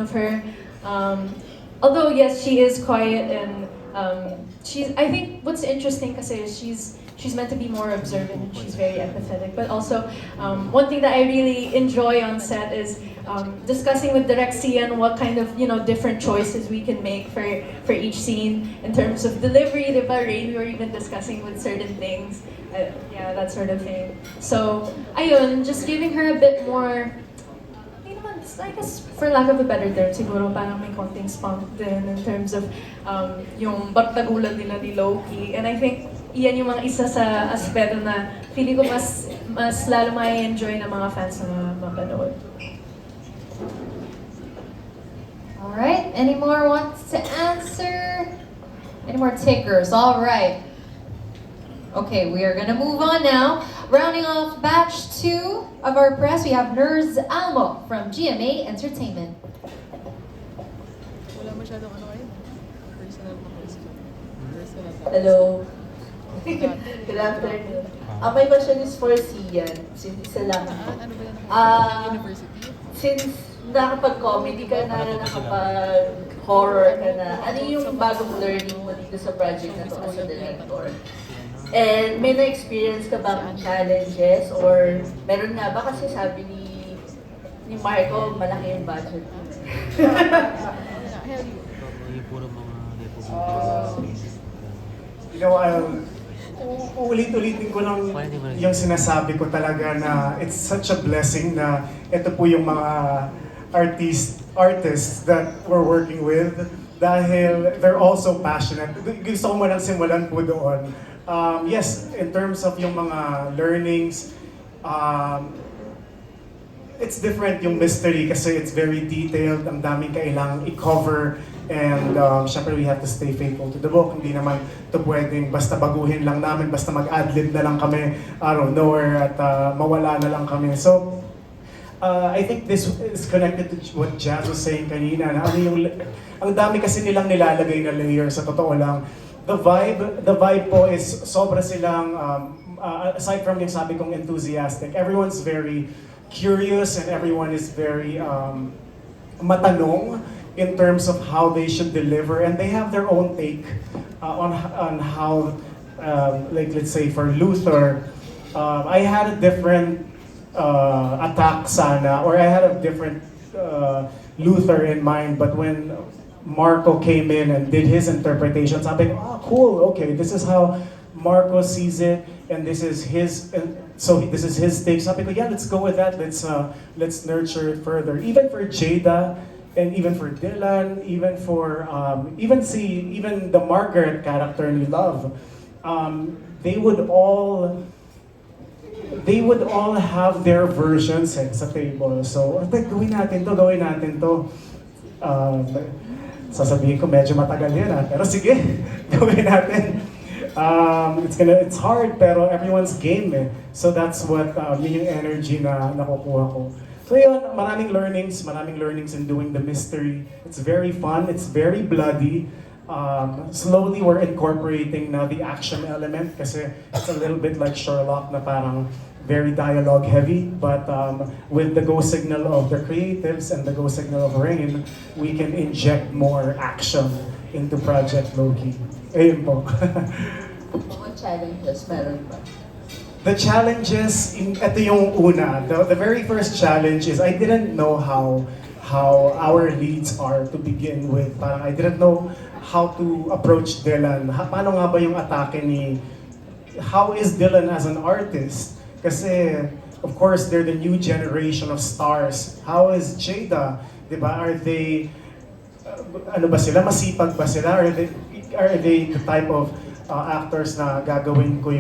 of her. Although yes, she is quiet and she's. I think what's interesting kasi is she's meant to be more observant and she's very empathetic. But also, one thing that I really enjoy on set is discussing with Direct Cian what kind of different choices we can make for each scene in terms of delivery. Diba, Rain, we were even discussing with certain things. Yeah, that sort of thing. So, ayun, just giving her a bit more. I guess, for lack of a better term, siguro parang may konting spunk din in terms of yung bardagulan nila ni Loki. And I think iyan yung mga isa sa aspeto na feeling ko mas lalo ma-enjoy ng mga fans na mapanood. Alright, any more wants to answer? Any more takers? Alright. Okay, we are gonna move on now. Rounding off batch 2 of our press, we have Nurs Almo from GMA Entertainment. Wala masyadong ano kayo. Personal na question. Personal na. Hello. Good afternoon. My question is for Cian. Since isa lang. Ano ba yan? University? Since nakapag-comedy ka na, nakapag-horror ka na, ano yung bagong learning mo dito sa project na to as a director? And may na-experience ka bang challenges or meron nga ba kasi sabi ni Marco, malaki yung budget. Ulit-ulitin ko lang yung sinasabi ko talaga na it's such a blessing na ito po yung mga artists that we're working with dahil they're also passionate. Gusto ko manang simulan po doon. Yes, in terms of yung mga learnings, it's different yung mystery kasi it's very detailed, ang daming kailangang i-cover, and syempre we have to stay faithful to the book. Hindi naman ito pwedeng basta baguhin lang namin, basta mag-adlib na lang kami out of nowhere at mawala na lang kami. So, I think this is connected to what Jazz was saying kanina, na ano yung, ang dami kasi nilang nilalagay na layer sa totoo lang. The vibe po is sobra silang, aside from yung sabi kong enthusiastic, everyone's very curious and everyone is very matanong in terms of how they should deliver, and they have their own take on how, like let's say for Luther, I had a different attack sana, or I had a different Luther in mind, but when Marco came in and did his interpretation, sabi ko, cool, okay, this is how Marco sees it, and this is his, and so this is his take. Sabi ko, yeah, let's go with that, let's nurture it further. Even for Jada, and even for Dylan, even for, even the Margaret character ni Love, they would all have their versions sa table. So, gawin natin to. Sasabihin ko medyo matagal yan pero sige, gawin natin. It's hard pero everyone's game eh. So that's what yun yung energy na nakukuha ko. So yun, maraming learnings in doing the mystery. It's very fun, it's very bloody. Slowly we're incorporating now the action element kasi it's a little bit like Sherlock na parang very dialogue heavy, but with the go signal of the creatives and the go signal of Rain, we can inject more action into Project Loki. Ayun po. Mga challenges meron ba? The challenges, ito yung una. The very first challenge is I didn't know how our leads are to begin with. Parang I didn't know how to approach Dylan. Paano nga ba yung atake ni... How is Dylan as an artist? Kasi, of course, they're the new generation of stars. How is Jada? Diba? Are they... ano ba sila? Masipag ba sila? Are they the type of actors na gagawin ko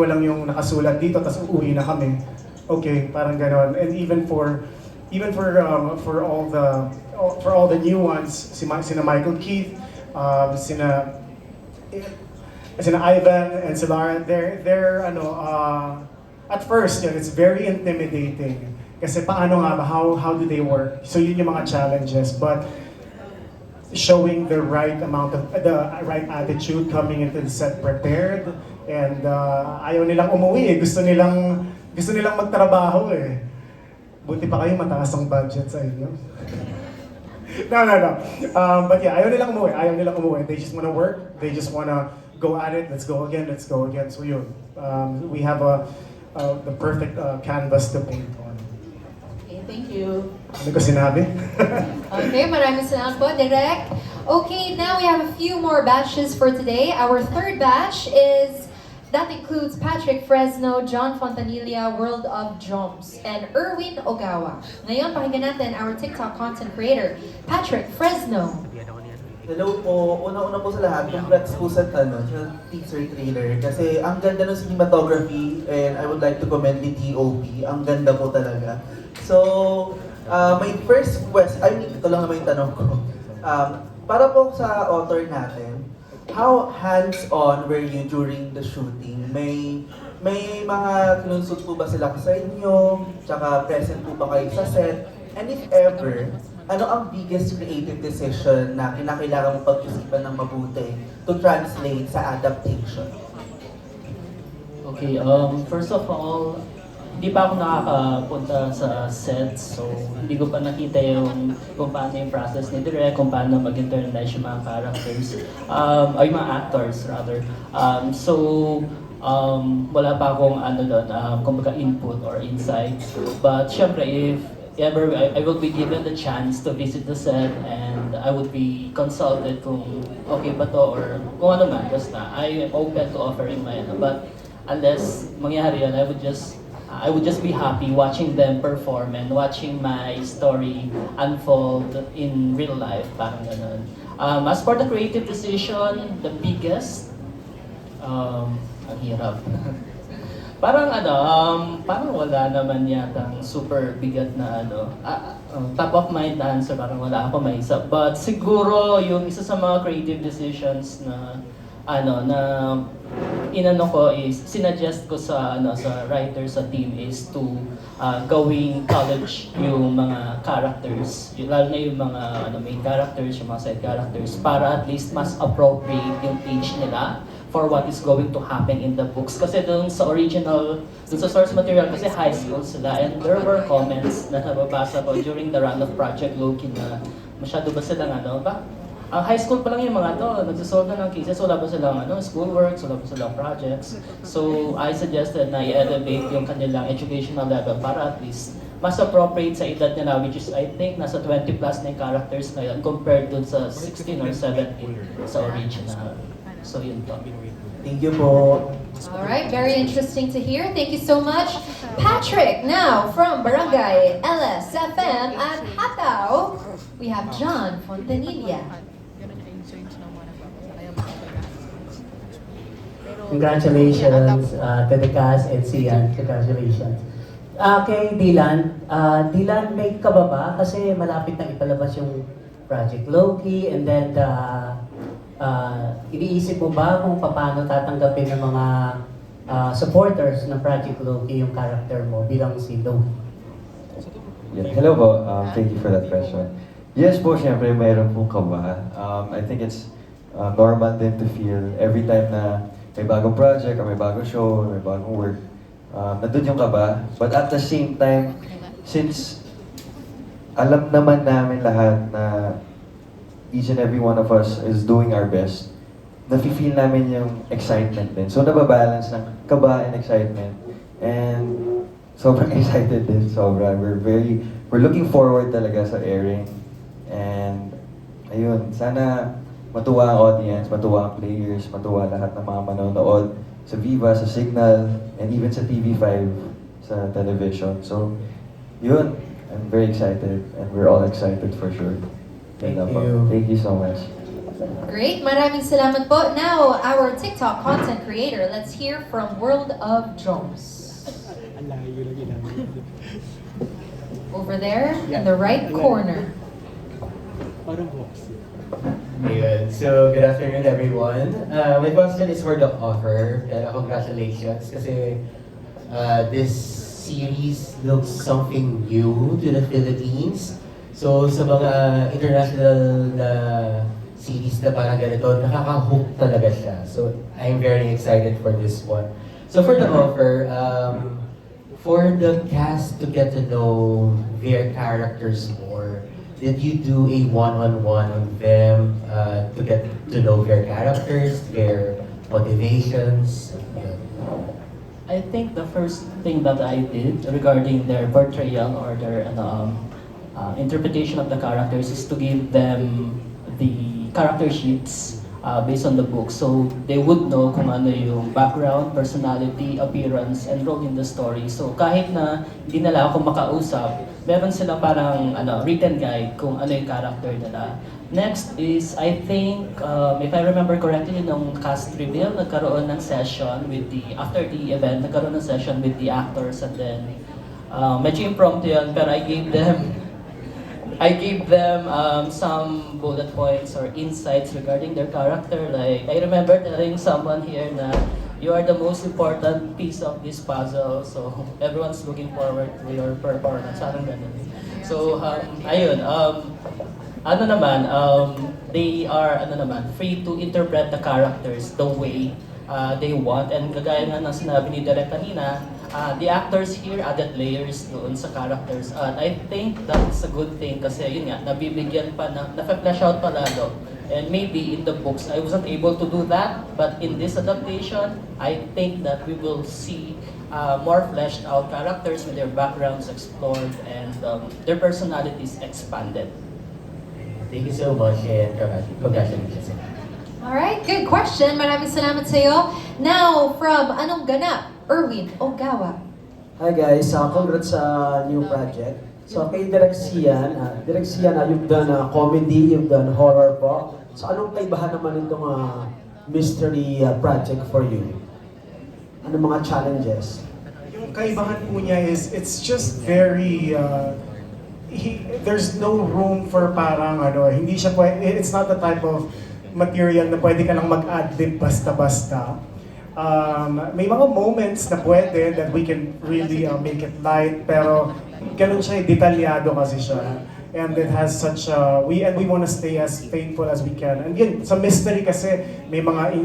lang yung nakasulat dito tapos uuwi na kami. Okay, parang ganon. And even for all the new ones, sina Michael Keith, sina Ivan and si Lauren, they're at first yun, it's very intimidating. Kasi paano nga ba, how do they work? So yun yung mga challenges, but showing the right amount of, the right attitude, coming into the set prepared, and ayaw nilang umuwi eh. Gusto nilang magtrabaho eh. Buti pa kayo mataas ang budget sa inyo. No. But yeah, ayaw nilang umuwi. They just wanna work. They just wanna go at it. Let's go again. So yun. We have the perfect canvas to paint on. Okay, thank you. Ano ko sinabi? Okay, maraming salamat po, Direk. Okay, now we have a few more batches for today. Our third batch that includes Patrick Fresno, John Fontanilla, World of Drums, and Erwin Ogawa. Ngayon, pakinggan natin our TikTok content creator, Patrick Fresno. Hello po. Una-una po sa lahat, congrats po sa teaser trailer. Kasi ang ganda ng cinematography and I would like to commend the DOP. Ang ganda po talaga. So, my first ito lang naman yung tanong ko. Para po sa author natin, how hands-on were you during the shooting? May mga kinunsult po ba sila sa inyo? Tsaka present po ba kayo sa set? And if ever, ano ang biggest creative decision na kinakailangan mong pag-isipan ng mabuti to translate sa adaptation? Okay, first of all, hindi pa ako nakakapunta sa set, so hindi ko pa nakita kung paano yung process ni Direk, kung paano mag-internalize yung mga characters, ay mga actors rather. Wala pa akong kumbaga input or insights. But syempre, if ever I will be given the chance to visit the set and I would be consulted kung okay ba to or kung ano man, basta I am open to offering my but unless mangyari yan, I would just be happy watching them perform and watching my story unfold in real life, parang ganun. As for the creative decision, the biggest, ang hirap. Parang parang wala naman yatang super bigat na top of mind na answer, parang wala ako may isa. But siguro yung isa sa mga creative decisions na sinuggest ko sa writer sa team is to gawing college yung mga characters, lalo na yung mga main characters, yung mga side characters, para at least mas appropriate yung age nila for what is going to happen in the books. Kasi dun sa source material, kasi high school sila, and there were comments na nababasa ko during the run of Project Loki na masyado ba silang high school pa lang yung mga to, nagsasolve na ng cases, wala ba silang schoolwork, wala ba silang projects. So I suggested na i-elevate yung kanilang educational level para at least mas appropriate sa edad nila, which is I think nasa 20 plus na yung characters ngayon compared dun sa 16 or 17 sa original. So yun po. Thank you po. All right, very interesting to hear. Thank you so much. Patrick, now from Barangay LSFM at Hatao, we have John Fontanilla. Ganun yung exchange ng mga nagbabasa. Kaya makapagana. Pero, Congratulations to the cast and Sian. Congratulations. Kay Dylan, Dylan, may ka ba? Kasi malapit na ipalabas yung Project Loki and then iniisip mo ba kung paano tatanggapin ng mga supporters ng Project Loki yung character mo bilang si Loki? Yeah. Hello po, thank you for that question. Yes po, syempre mayroon pong kaba. I think it's normal din to feel every time na may bagong project or may bagong show or may bagong work, nandun yung kaba. But at the same time, since alam naman namin lahat na each and every one of us is doing our best, nafe-feel namin yung excitement din. So nababalance ng kaba and excitement. And sobrang excited din, sobra. We're looking forward talaga sa airing. And ayun, sana matuwa ang audience, matuwa ang players, matuwa lahat ng mga manonood sa Viva, sa Signal, and even sa TV5, sa television. So yun, I'm very excited and we're all excited for sure. Thank you. Thank you so much. Great, maraming salamat po. Now, our TikTok content creator, let's hear from World of Drums. Over there, in the right corner. Ayun. So, good afternoon everyone. My question is for the author. Congratulations kasi this series looks something new to the Philippines. So, sa mga international na series na parang ganito, nakaka-hook talaga siya. So, I'm very excited for this one. So, for the author, for the cast to get to know their characters more, did you do a one-on-one with them to get to know their characters, their motivations? Yun. I think the first thing that I did regarding their portrayal or their interpretation of the characters is to give them the character sheets based on the book. So they would know kung ano yung background, personality, appearance, and role in the story. So kahit na hindi nila ako makausap, meron sila parang written guide kung ano yung character nila. Next is, I think, if I remember correctly, nung cast reveal, nagkaroon ng session with after the event, nagkaroon ng session with the actors, and then, medyo impromptu yun, pero I gave them some bullet points or insights regarding their character. Like, I remember telling someone here na, you are the most important piece of this puzzle, so everyone's looking forward to your performance. Anong ganun. So, ayun, they are free to interpret the characters the way they want. And kagaya nga ng sinabi ni Direk kanina, the actors here added layers doon sa characters. And I think that's a good thing kasi yun nga, nabibigyan pa na-flesh out pa lalo. And maybe in the books, I wasn't able to do that. But in this adaptation, I think that we will see more fleshed out characters with their backgrounds explored and their personalities expanded. Thank you so much and congratulations. Alright, good question. Maraming salamat sa iyo. Now, from Anong Ganap, Erwin Ogawa. Hi guys, congrats sa new project. So kay Direk Sian, you've done comedy, you've done horror po. So anong kaibahan naman itong mystery project for you? Anong mga challenges? Yung kaibahan po niya is, it's just very, there's no room for parang hindi siya it's not the type of material na pwede ka lang mag-ad-lib basta-basta. May mga moments na pwede that we can really make it light, pero ganun siya, detalyado kasi siya. And it has such we want to stay as faithful as we can. And yun, sa mystery kasi may mga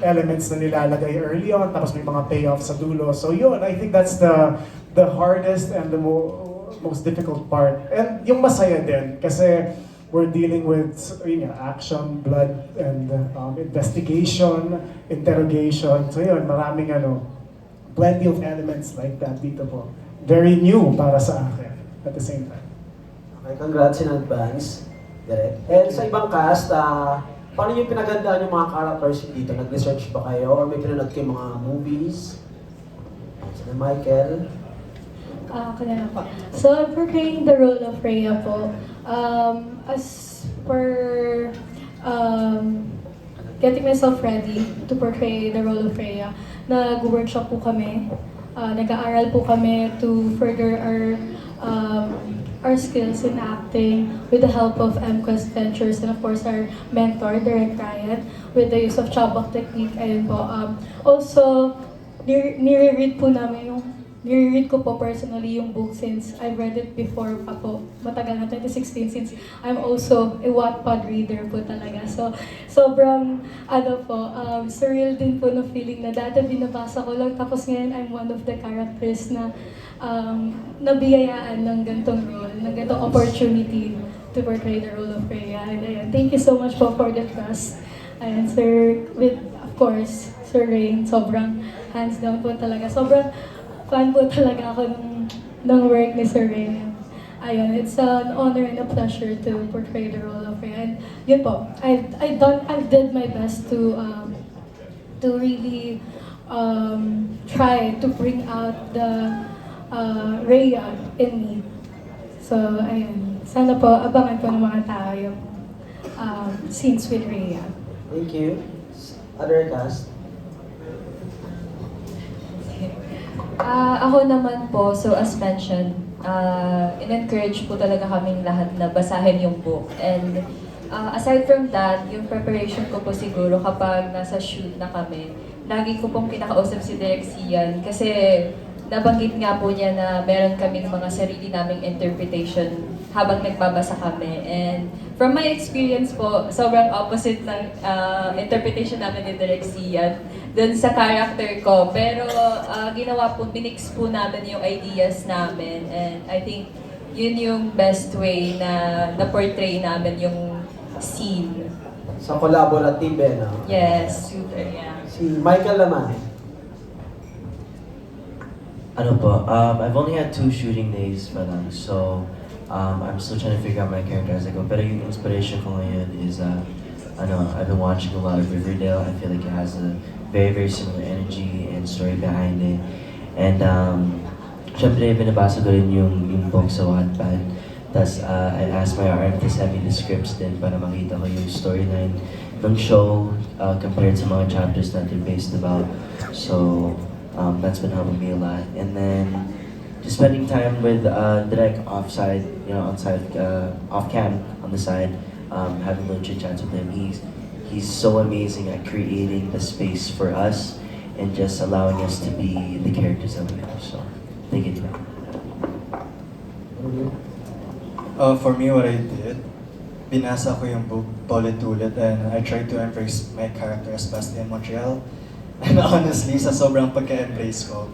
elements na nilalagay early on, tapos may mga payoff sa dulo. So yun, I think that's the hardest and the most difficult part. And yung masaya din, kasi we're dealing with action, blood, and investigation, interrogation. So yun, maraming plenty of elements like that dito po. Very new para sa akin at the same time. Okay, congrats in advance, Direk. And sa ibang cast, paano yung pinagandaan yung mga characters dito? Nag-research ba kayo? Or may pinanood kayo mga movies? Sina Michael? Kanina po. So, I'm portraying the role of Rhea po. As per getting myself ready to portray the role of Rhea, nag-workshop po kami. Nag-aaral po kami to further our skills in acting with the help of MQuest Ventures and of course our mentor, Direk Ryan, with the use of Chabak technique. Ayun po. Also, nire-read ko po personally yung book since I've read it before pa po. Matagal na, 2016, since I'm also a Wattpad reader po talaga. So, sobrang, surreal din po na feeling na dati binabasa ko lang, tapos ngayon I'm one of the characters na nabiyayaan ng gantong role, ng gantong opportunity to portray the role of Rhea. And ayun, thank you so much po for the trust. And sir, with, of course, Sir Rain, sobrang hands down po talaga. Sobrang fan po talaga ako ng work ni Sir Rain. Ayun, it's an honor and a pleasure to portray the role of Rhea. And yun po, I did my best to really try to bring out the Rhea in me. So, ayun. Sana po, abangan po ng mga tao yung scenes with Rhea. Thank you. Other cast? Ako naman po, so as mentioned, in-encourage po talaga kaming lahat na basahin yung book. And aside from that, yung preparation ko po siguro kapag nasa shoot na kami, lagi ko pong kinakausap si Direk Sian kasi nabanggit nga po niya na meron kaming mga sarili naming interpretation habang nagbabasa kami. And from my experience po, sobrang opposite ng interpretation namin ni Direk Sian dun sa character ko. Pero ginawa po, minix po namin yung ideas namin. And I think yun yung best way na na-portray namin yung scene. Sa collaborative no? Yes, super, yeah. Si Michael naman. Ano po, I've only had 2 shooting days pa lang, so I'm still trying to figure out my character as I go. Pero yung inspiration ko ngayon is, I've been watching a lot of Riverdale. I feel like it has a very, very similar energy and story behind it. And syempre, binabasa ko rin yung book sa Wattpad. Tapos I asked my RM to send me the scripts din para makita ko yung storyline ng show compared sa mga chapters that they're based about. So, that's been helping me a lot. And then, just spending time with Direk offside, off cam on the side, having little chit chats with him. He's so amazing at creating the space for us and just allowing us to be the characters that we are. So, thank you. For me, what I did, binasa ko yung book paulit-ulit and I tried to embrace my character as Basti in Montreal. And honestly, sa sobrang pagka-embrace ko,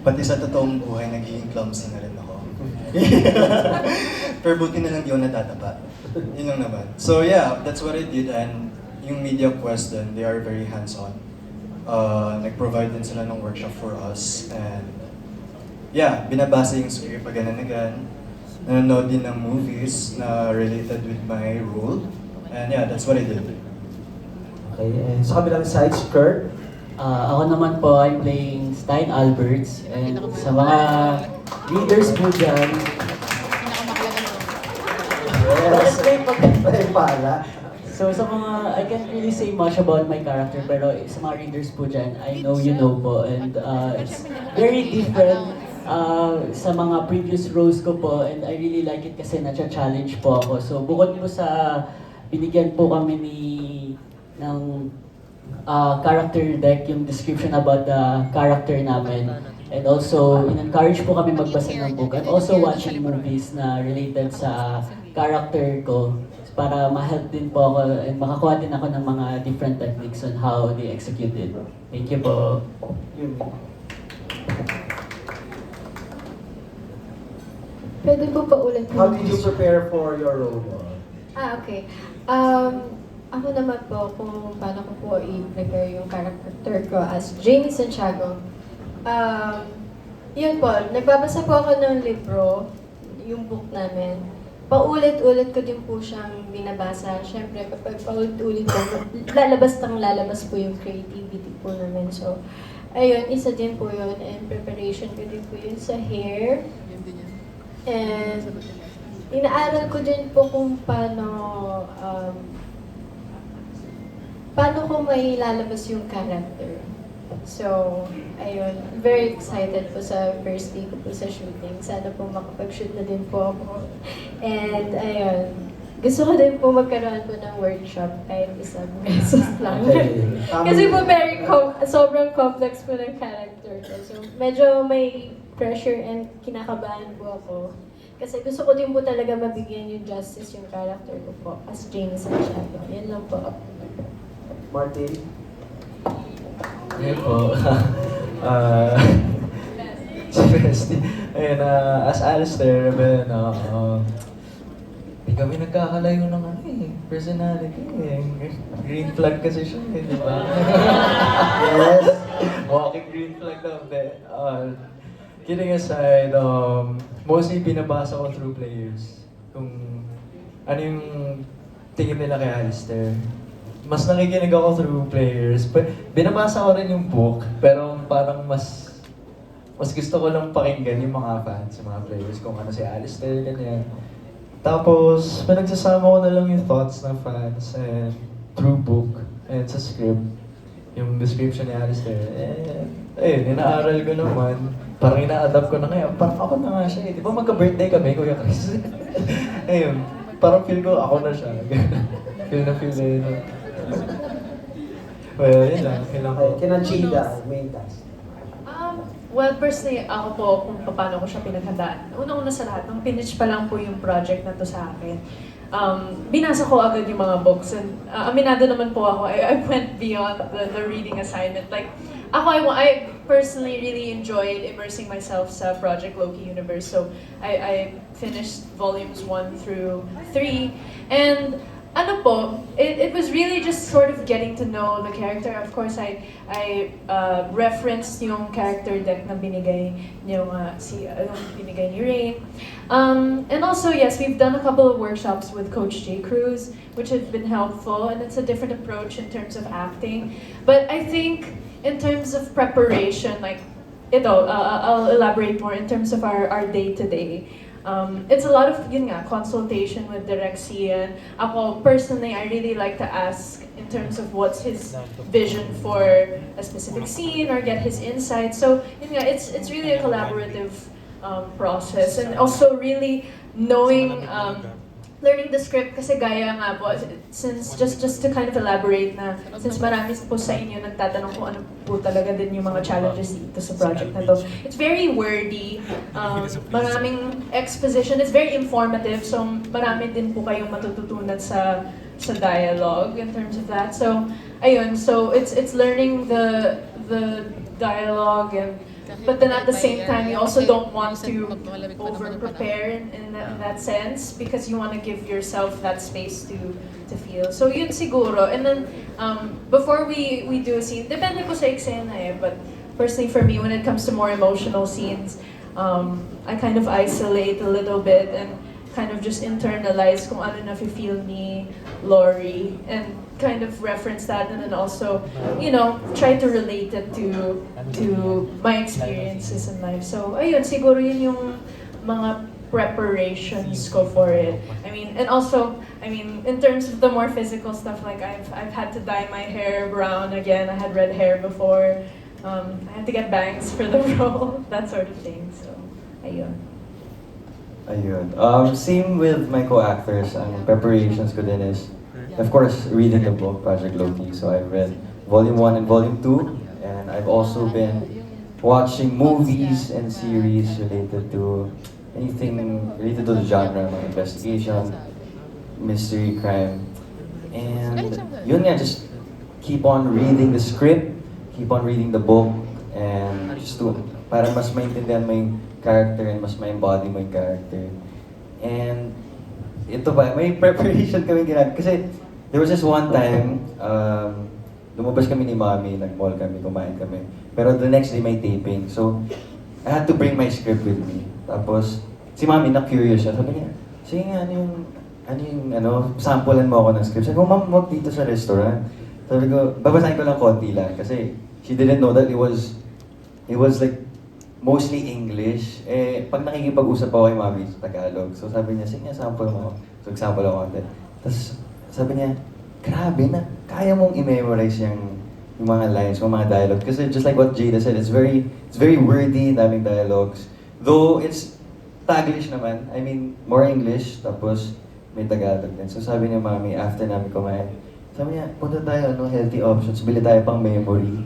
pati sa totoong buhay, nagiging clumsy na rin ako. Pero buti na lang di ako natatapa. Yun lang naman. So yeah, that's what I did, and yung Media Quest din, they are very hands-on. Nag-provide din sila ng workshop for us, and yeah, binabasa yung script again and again. Nanonood din ng movies na related with my role, and yeah, that's what I did. Okay, and sa kabilang side, si Kurt. Ako naman po, I'm playing Stein Alberts. And sa mga readers po dyan, Yes, may pala. so sa mga, I can't really say much about my character, pero sa mga readers po dyan, I know you know po. And it's very different sa mga previous roles ko po, and I really like it kasi na-challenge po ako. So bukod po sa binigyan po kami ng character deck, yung description about the character namin. And also, in-encourage po kami magbasa ng book and also watching movies na related sa character ko para ma-help din po ako and makakuha din ako ng mga different techniques on how they execute it. Thank you po. Pwede po pa ulit. How did you prepare for your role? Okay. Ako naman po kung paano ko po i-prepare yung character ko as Jamie Santiago. Yun po, nagbabasa po ako ng libro, yung book namin. Paulit-ulit ko din po siyang binabasa. Siyempre, kapag paulit-ulit ko, lalabas po yung creativity po namin. So, ayun, isa din po yun. And preparation ko din po yun sa hair. And inaaral ko din po kung paano ko may lalabas yung character. So, ayun, very excited po sa first day ko po sa shooting. Sana po makapag-shoot na din po ako. And ayun, gusto ko din po magkaroon po ng workshop kahit isang beses lang. Kasi po sobrang complex po ng character ko. So, medyo may pressure and kinakabahan po ako. Kasi gusto ko din po talaga mabigyan yung justice yung character ko po as Jamie Santiago. Yan lang po. Martin? Ayun po. Ayun, as Alistair, di kami nagkakalayo ng personality Green flag kasi siya di ba? Yes. Walking green flag daw. Kidding aside, mostly binabasa ko through players. Kung ano yung tingin nila kay Alistair. Mas nakikinig ako through players. Binabasa ko rin yung book, pero parang mas gusto ko lang pakinggan yung mga fans, yung mga players, kung ano si Alistair, ganyan. Tapos, pinagsasama ko na lang yung thoughts ng fans and through book and sa script, yung description ni Alistair. Ayun, inaaral ko naman. Parang ina-adapt ko na ngayon. Parang ako na nga siya eh. Di ba magka-birthday kami, Kuya Chris? Ayun, parang feel ko ako na siya. feel na. Well, yun lang. Kinachida, main task. Well, personally, ako po kung paano ko siya pinaghandaan. Una-una sa lahat, nung pinitch pa lang po yung project na to sa akin, binasa ko agad yung mga books. And aminado naman po ako, I went beyond the reading assignment. Like, I personally really enjoyed immersing myself sa Project Loki universe. So I finished volumes 1 through 3, and ano po, it was really just sort of getting to know the character. Of course, I referenced yung character deck na binigay niyo binigay ni Rain. And also, yes, we've done a couple of workshops with Coach J. Cruz, which have been helpful, and it's a different approach in terms of acting. But I think in terms of preparation, like I'll elaborate more in terms of our day-to-day. It's a lot of consultation with Direk Cian. Ako personally, I really like to ask in terms of what's his vision for a specific scene or get his insight. So it's really a collaborative process, and also really knowing learning the script kasi gaya nga po, since just to kind of elaborate na since marami po sa inyo nagtatanong kung ano po talaga din yung mga challenges dito sa project na to. It's very wordy, maraming exposition, it's very informative, so marami din po kayong matututunan sa dialogue in terms of that. So ayun, so it's learning the dialogue, but then at the same time, you also don't want to over-prepare in that sense because you want to give yourself that space to feel. So yun siguro. And then, before we do a scene, depende po sa eksena but personally for me, when it comes to more emotional scenes, I kind of isolate a little bit and kind of just internalize kung ano na feel ni Lori and kind of reference that, and then also, try to relate it to my experiences in life. So, ayun, siguro yun yung mga preparations ko for it. And also, in terms of the more physical stuff, like I've had to dye my hair brown again. I had red hair before. I had to get bangs for the role, that sort of thing. So, ayun. Same with my co-actors. Ang preparations ko din is, of course, reading the book, Project Loki. So I've read Volume 1 and Volume 2, and I've also been watching movies and series related to anything related to the genre, mga investigation, mystery, crime. And yun nga, just keep on reading the script, keep on reading the book, and just to, para mas maintindihan mo yung character and mas ma-embody mo yung character. And ito ba, may preparation kami ginagawa. Kasi there was this one time, lumabas kami ni Mami, nag-mall kami, kumain kami. Pero the next day may taping. So, I had to bring my script with me. Tapos, si Mami na-curious siya. Sabi niya, sige nga, samplean mo ako ng script. Sabi ko, Ma'am, wag dito sa restaurant. Sabi ko, babasahin ko lang konti lang. Kasi she didn't know that it was like, mostly English. Pag nakikipag-usap ako kay Mami sa Tagalog, so sabi niya, sige nga, sample mo. So, example ako konti. Tapos, sabi niya, grabe na, kaya mong i-memorize yung mga lines, yung mga dialogue. Kasi just like what Jada said, it's very wordy, daming dialogues. Though it's Taglish naman, more English, tapos may Tagalog din. So sabi niya, Mami, after namin kumain, sabi niya, punta tayo, healthy options, bili tayo pang memory.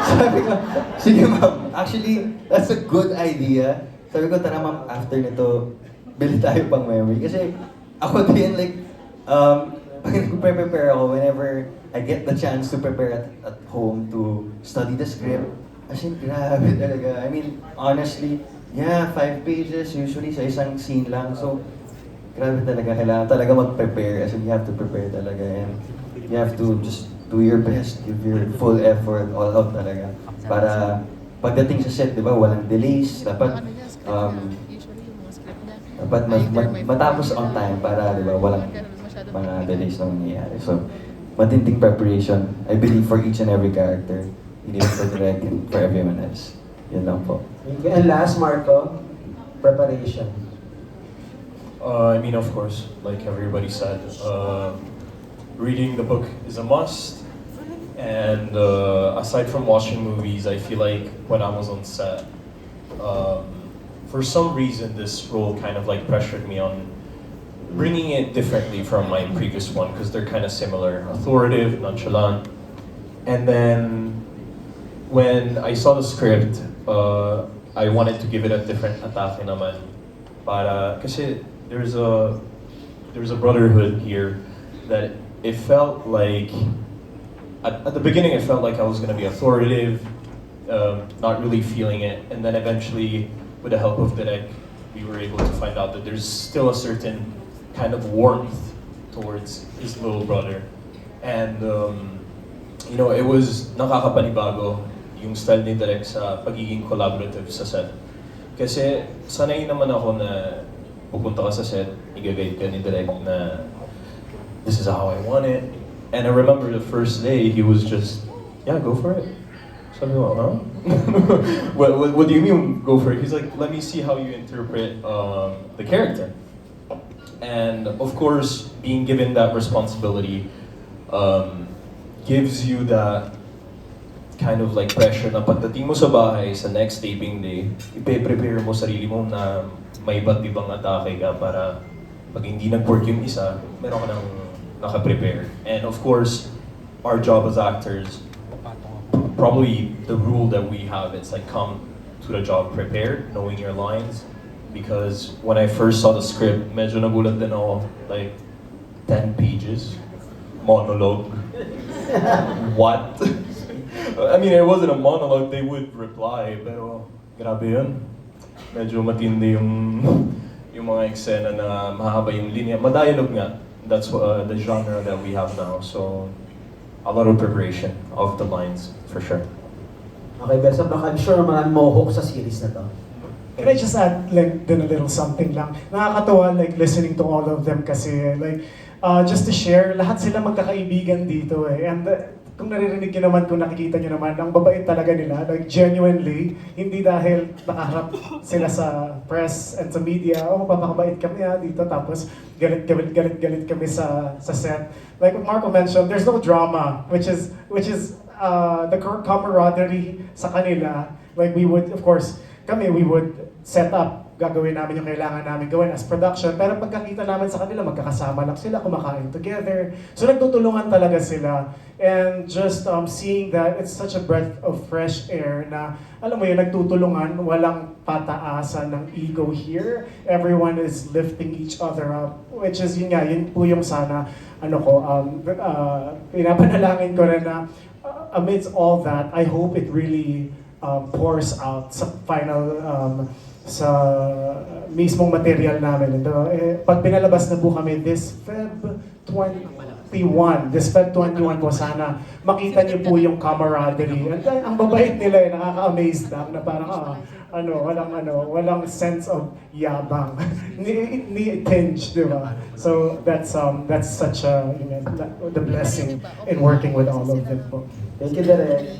Sabi ko, sige ma'am, actually, that's a good idea. Sabi ko, tara ma'am, after nito, bili tayo pang memory. Kasi ako din, like, pag nag-prepare ako, whenever I get the chance to prepare at home to study the script, as in, grabe talaga. Honestly, 5 pages usually sa isang scene lang. So, grabe talaga. Kailangan talaga mag-prepare. As in, you have to prepare talaga. And you have to just do your best, give your full effort, all out talaga. Para pagdating sa set, di ba, walang delays. Dapat matapos on time para, di ba, walang mga delays na nangyayari. So, matinding preparation, I believe, for each and every character. Hindi for Direk and for everyone else. Yun lang po. Okay, and last, Marco, preparation. Of course, like everybody said, reading the book is a must. And aside from watching movies, I feel like when I was on set, for some reason, this role kind of like pressured me on bringing it differently from my previous one because they're kind of similar, authoritative, nonchalant. And then when I saw the script, I wanted to give it a different atake naman. Kasi there's a brotherhood here that it felt like at the beginning I felt like I was going to be authoritative, not really feeling it, and then eventually, with the help of Direk, we were able to find out that there's still a certain kind of warmth towards his little brother. And you know, it was nakakapanibago yung style ni Direk sa pagiging collaborative sa set. Kasi sanay naman ako na pupunta ka sa set, i-guide ka ni Direk na this is how I want it. And I remember the first day, he was just, yeah, go for it. Sabi ko, huh? what do you mean, go for it? He's like, let me see how you interpret the character. And of course, being given that responsibility gives you that kind of like pressure na pagdating mo sa bahay sa next taping day, ipe-prepare mo sarili mo na may iba't ibang atake ka para pag hindi nag-work yung isa, meron ka nang naka-prepare. And of course, our job as actors, probably the rule that we have, it's like come to the job prepared, knowing your lines. Because when I first saw the script, medyo nagulat din ako, like 10 pages, monologue. What? I mean, it wasn't a monologue, they would reply, pero grabe yun. Medyo matindi yung mga eksena na mahaba yung linya. Madialogue nga. That's the genre that we have now. So, a lot of preparation of the lines, for sure. Okay, Besa, baka I'm sure naman mo hook sa series na to. Can I just add like then a little something lang? Nakakatawa like listening to all of them kasi like just to share, lahat sila magkakaibigan dito eh. And kung naririnig niyo naman, kung nakikita niyo naman, ang babait talaga nila, like genuinely, hindi dahil nakaharap sila sa press and sa media, oh mapapakabait kami dito, tapos galit kami sa set. Like what Marco mentioned, there's no drama, which is the camaraderie sa kanila. Like we would, of course, we would set up, gagawin namin yung kailangan namin gawin as production, pero pagkakita namin sa kanila, magkakasama lang sila, kumakain together. So nagtutulungan talaga sila. And just seeing that, it's such a breath of fresh air na, alam mo yun, nagtutulungan, walang pataasan ng ego here. Everyone is lifting each other up, which is yun nga, yun po yung sana, pinapanalangin ko rin na amidst all that, I hope it really pours out sa final sa mismong material namin. Pag pinalabas na po kami this Feb 21 po, sana makita niyo po yung camaraderie. Ang babait nila nakaka-amaze lang na parang walang sense of yabang ni tinge, di ba? So that's such the blessing in working with all of them po. Thank you, Direk.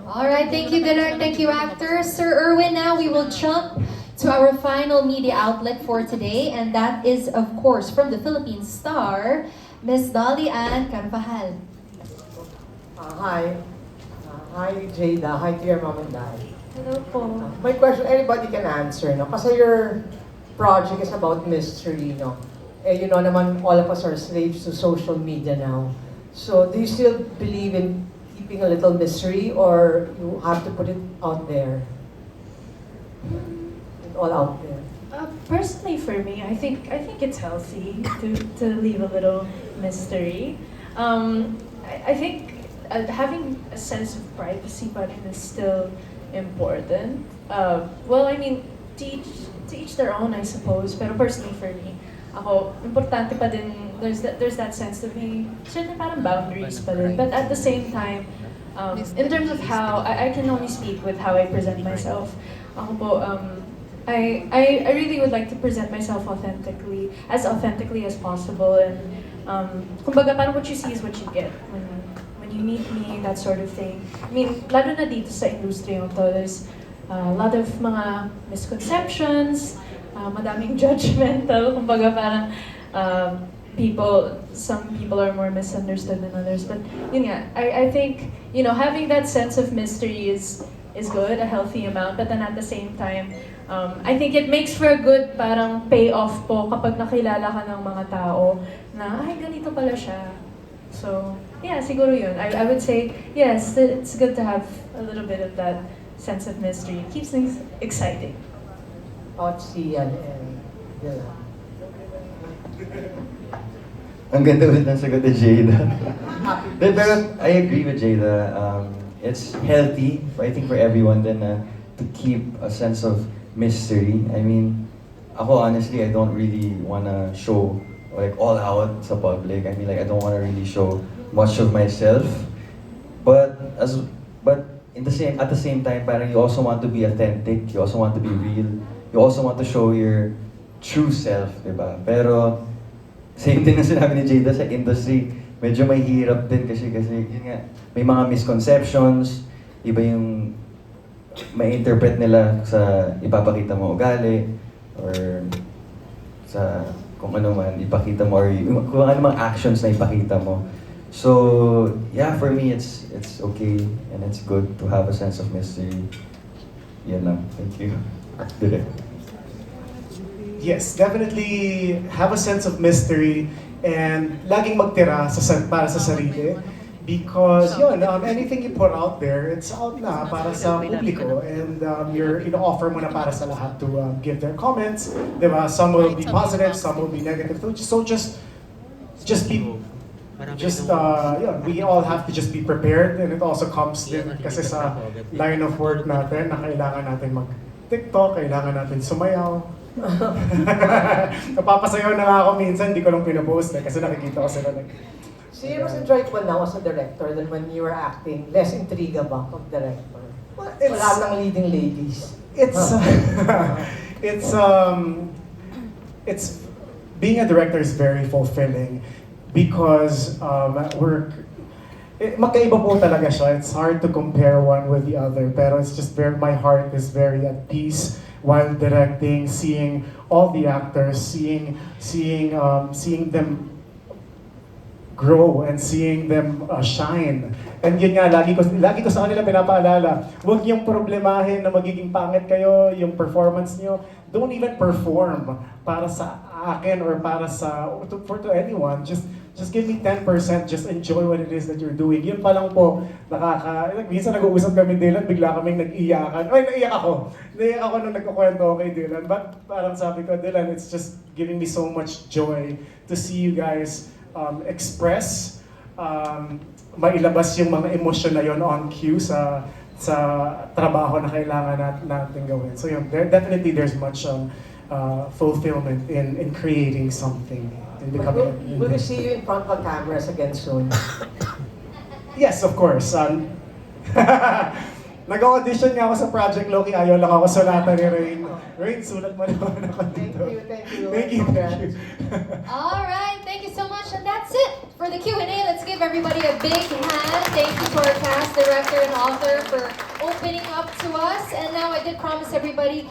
All right, thank you, Direk. Thank you, actors. Sir Erwin, now we will jump to our final media outlet for today, and that is, of course, from the Philippine Star, Miss Dolly Ann Carvajal. Hi. Hi, Jada. Hi to your mom and dad. Hello po. My question, anybody can answer, no? Kasi your project is about mystery, no? You know naman, all of us are slaves to social media now. So, do you still believe in keeping a little mystery, or you have to put it out there? All out there. Personally, for me, I think it's healthy to leave a little mystery. I think having a sense of privacy button is still important. Well, I mean, to each their own, I suppose. Pero personally, for me, importante pa din. There's that sense to be certain parang boundaries pa din. But at the same time, in terms of how I can only speak with how I present myself. I really would like to present myself authentically as possible, and kumbaga parang what you see is what you get when you meet me, that sort of thing. I mean, lalo na dito sa industriyang to, there's a lot of mga misconceptions, madaming judgmental, kumbaga parang some people are more misunderstood than others, but yun nga, I think, having that sense of mystery is good, a healthy amount, but then at the same time, I think it makes for a good parang payoff po kapag nakilala ka ng mga tao na, ay, ganito pala siya. So, yeah, siguro yun. I would say, yes, it's good to have a little bit of that sense of mystery. It keeps things exciting. Out Sian and Dylan. Ang ganda ulit ng sagot ni Jada. Pero I agree with Jada. It's healthy, I think, for everyone then to keep a sense of mystery. I mean, ako honestly, I don't really wanna show like all out sa public. I mean, like I don't wanna really show much of myself. But at the same time, parang you also want to be authentic. You also want to be real. You also want to show your true self, diba? Pero same thing na sinabi ni Jada sa industry, medyo may hirap din kasi yun nga, may mga misconceptions, iba yung may interpret nila sa ipapakita mo ugali, or sa kung ano man ipakita mo, or kung ano mga actions na ipakita mo. So, yeah, for me, it's okay and it's good to have a sense of mystery. Yan lang. Thank you. Direct. Yes, definitely have a sense of mystery and laging magtira para sa sarili. Because yun, anything you put out there, it's out na para sa publiko, and you're ino-offer mo na para sa lahat to give their comments, diba? Some will be positive, some will be negative. So just yun, we all have to just be prepared, and it also comes din kasi sa line of work natin na kailangan natin mag-TikTok, kailangan natin sumayaw. Napapasayaw na nga ako minsan, hindi ko lang pinapost kasi nakikita ko sila So you must enjoy it now as a director than when you were acting. Less intriga ba of director? Wala nang leading ladies. It's being a director is very fulfilling because magkaiba po talaga siya. It's hard to compare one with the other, pero it's just my heart is very at peace while directing, seeing all the actors, seeing them grow and seeing them shine. And yun nga, lagi ko sa kanila pinapaalala, huwag yung problemahin na magiging pangit kayo, yung performance nyo. Don't even perform para sa akin or para to anyone. Just give me 10%, just enjoy what it is that you're doing. Yun pa lang po, minsan nag-uusap kami Dylan, bigla kaming nag-iyakan. Naiyak ako nung nagkukwento kay Dylan. But parang sabi ko, Dylan, it's just giving me so much joy to see you guys express, mailabas yung mga emosyon na yon on cue sa trabaho na kailangan natin gawin. So yun, definitely there's much fulfillment in creating something. In becoming Will we see you in front of cameras again soon? Yes, of course. Nag-audition nga ako sa Project Loki, ayaw lang ako sulatan ni Rain. Rain, sulat mo naman ako dito. Thank you. All right, thank you so much, and that's it for the Q&A. Let's give everybody a big hand. Thank you to our cast, director, and author for opening up to us. And now I did promise everybody